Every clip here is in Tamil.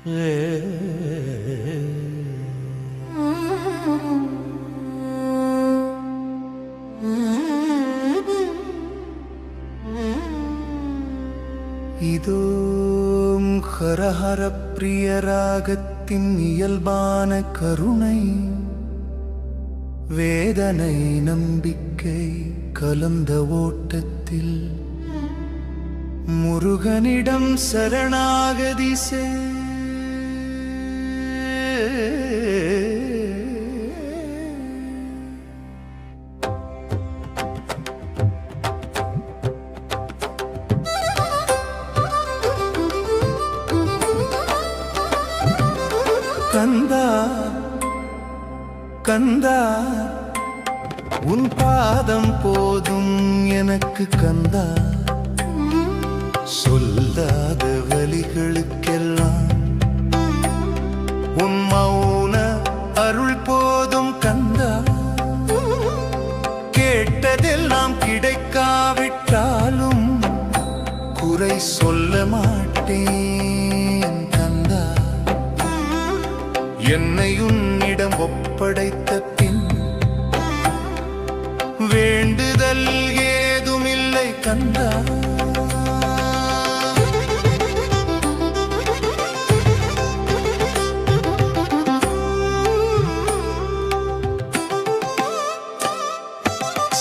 இதோ ஹரஹர பிரிய ராகத்தின் இயல்பான கருணை, வேதனை நம்பிக்கை கலந்த ஓட்டத்தில் முருகனிடம் சரணாகதி செய். கந்தா கந்தா உன் பாதம் போதும் எனக்கு கந்தா, சொல்லாத வலிகளுக்கெல்லாம் உன் மௌன அருள் போதும் கந்தா. கேட்டதெல்லாம் கிடைக்காவிட்டாலும் குறை சொல்ல மாட்டேன் கந்தா. என்னை உன்னிடம் ஒப்படைத்த பின் வேண்டுதல் ஏதுமில்லை கந்தா.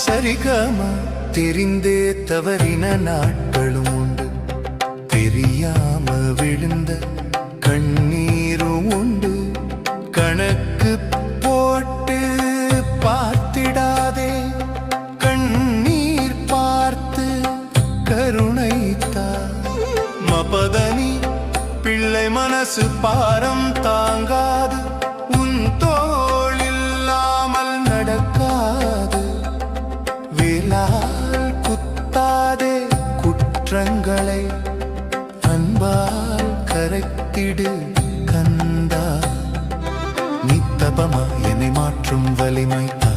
சரிகமா தெரிந்தே தவறின நாட்களும் உண்டு, தெரியாம விழுந்த கண்ணீரும் உண்டு. கணக்கு போட்டு பார்த்திடாதே, கண்ணீர் பார்த்து கருணைத்தா. மபதனி பிள்ளை மனசு பாரம் தாங்காது, உன் தோள் இல்லாமல் நடக்காது. வேலால் குத்தாதே குற்றங்களை, அன்பால் கரைத்திடு கந்தா. நித்தபமா என்னை மாற்றும் வலிமை தா,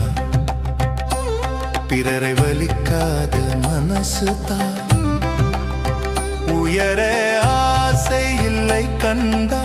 பிறரை வலிக்காத மனசு தா. உயர ஆசை இல்லை கந்தா,